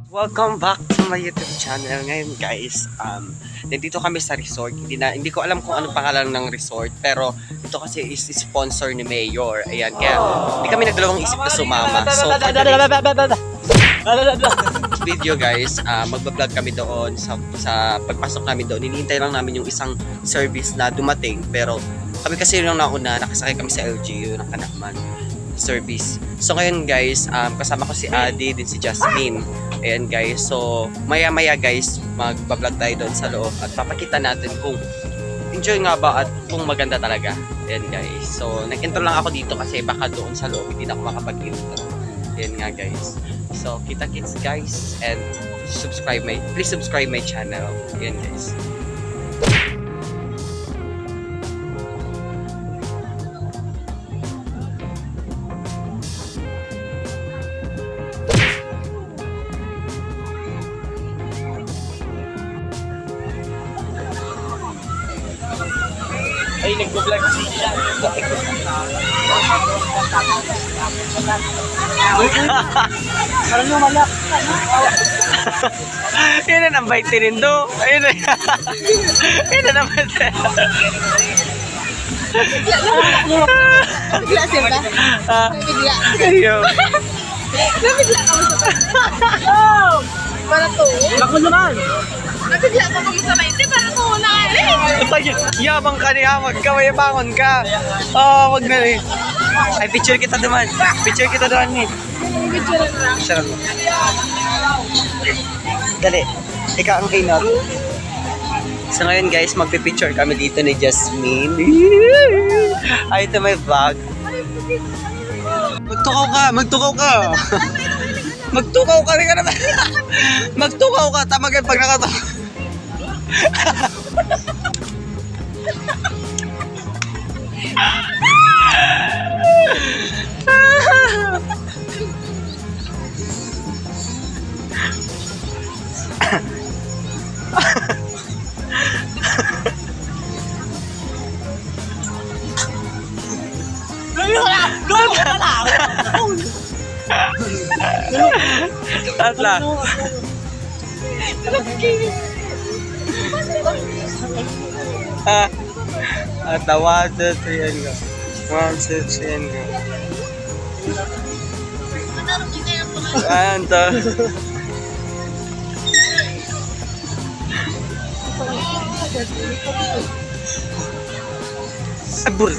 Welcome back to my YouTube channel. Ngayon guys, nandito kami sa resort. Hindi ko alam kung anong pangalan ng resort, pero ito kasi is sponsor ni Mayor. Ayan, kaya hindi kami nagdalawang isip na sumama. So, video guys, magbablog kami doon sa pagpasok namin doon. Hinihintay lang namin yung isang service na dumating, pero kami kasi yung nauna, nakasakay kami sa LGU ng Kanakman service. So ngayon guys, kasama ko si Adi, din si Jasmine. Ayan guys, so maya guys, magbablog tayo doon sa loob at papakita natin kung enjoy nga ba at kung maganda talaga. Ayan guys, so nag-intro lang ako dito kasi baka doon sa loob hindi na ako makapag-intro. Ayan nga guys, so kita-kits guys, and please subscribe my channel. Ayan guys. Ay, nag-vlog siya. Parang lumalak. Yan na nambay tinindo. Ayun na. Yan na naman. Nabigla siya ba? Nabigla. Ayun. Nabigla ka mo sa oh! Para to? Ako naman. Nabigla ka mo sa mainte para to wala Yabang ka niya, magkawayabangon ka. Oo, wag na rin. Ay, picture kita naman. Picture kita naman ni. Picture na. Sarap. Dali. Ikaw ang kainat. So ngayon guys, magpipicture kami dito ni Jasmine. Ay, ito may vlog. Magtukaw ka, magtukaw ka. Magtukaw ka rin ka naman. Magtukaw ka, tama kayo pag nakatawa. Tatla. Tawa, 1, 2, 3, and go. 1, 2, 3, and go. And abur.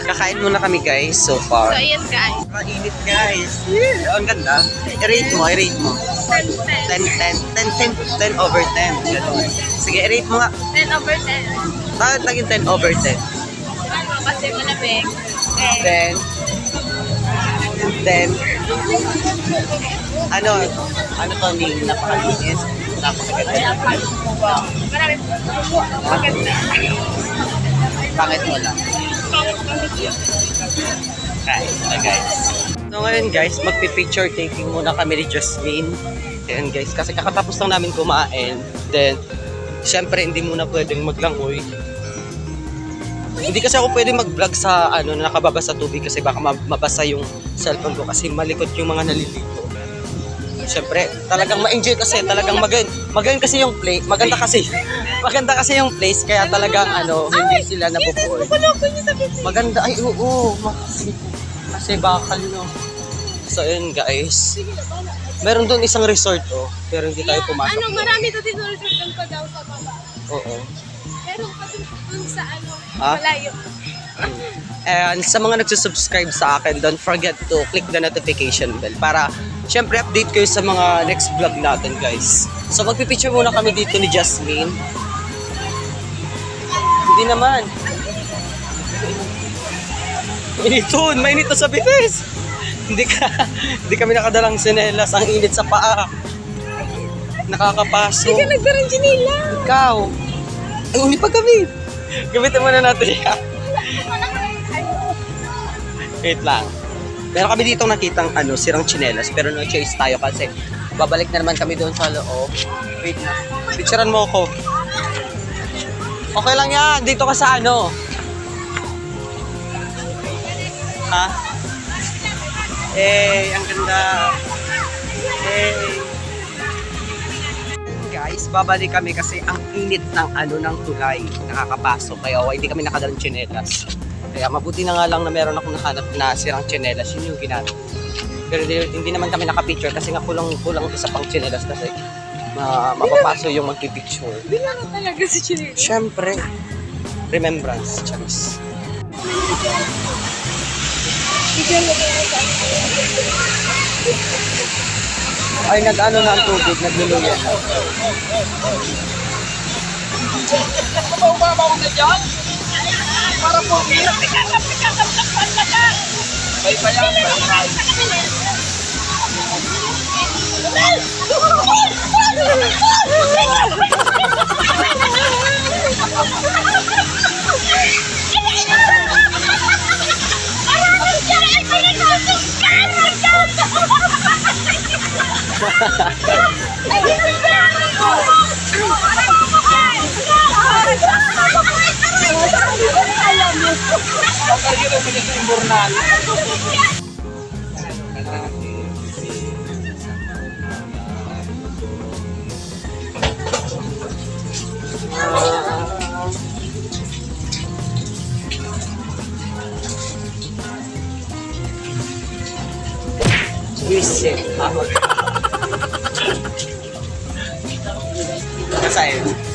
Kakain muna kami guys so far. So, ayan guys. Mainit guys. Yeah, ang ganda. I-rate mo. 10 over 10. Ganun. Sige, i-rate mo nga. 10 over 10. Bakit naging 10 over 10? Kasi malamig. 10. Ano to ni napakalinis? Napakaganda. Marami maganda. Pangit mo lang. Guys. So ngayon guys, magpi-picture taking muna kami ni Jasmine. Ayan guys, kasi kakatapos lang namin kumain. Then, syempre hindi muna pwedeng maglangoy. Hindi kasi ako pwedeng mag-vlog sa na nakababa sa tubig kasi baka mabasa yung cellphone ko kasi malikot yung mga naliligo. Syempre, talagang ma-enjoy kasi, talagang maganda kasi yung place, maganda kasi yung place kaya talagang hindi sila nabubuoy. Maganda ay oo, kasi bakal no. So yun guys. Meron doon isang resort pero hindi tayo pumasok. Marami to din resort doon pa daw sa baba. Oo. Pero kasi doon sa malayo. And sa mga nagsusubscribe sa akin, don't forget to click the notification bell para syempre update kayo sa mga next vlog natin guys. So magpipicture muna kami dito ni Jasmine. Hindi naman. Mainit to sa bitis. Hindi kami nakadalang sinelas, ang init sa paa. Nakakapaso. Hindi ka nagdarang chinila. Ikaw. Ay, uni pa kami. Gamitin muna natin yan. Wait lang. Meron kami dito nakitang sirang tsinelas pero no choice tayo kasi babalik na naman kami doon sa loob. Wait na. Picturean mo ako. Okay lang yan. Dito ka sa Ha? Hey, ang ganda. Hey. Guys, babalik kami kasi ang init ng ng tulay. Nakakapasok. Kaya hindi kami nakadalang tsinelas. Kaya mabuti na nga lang na meron akong nahanap na sirang tsinelas. Yun yung ginamit. Pero hindi naman kami nakapicture kasi nga kulang isa pang tsinelas kasi mapapaso yung magpipicture. Binaro talaga si Chile. Siyempre, remembrance, Charis. Ay, nag-ano na ang tubig, nagluluya. Umama ko na dyan. Para po. May bayan. Visit. Kasain.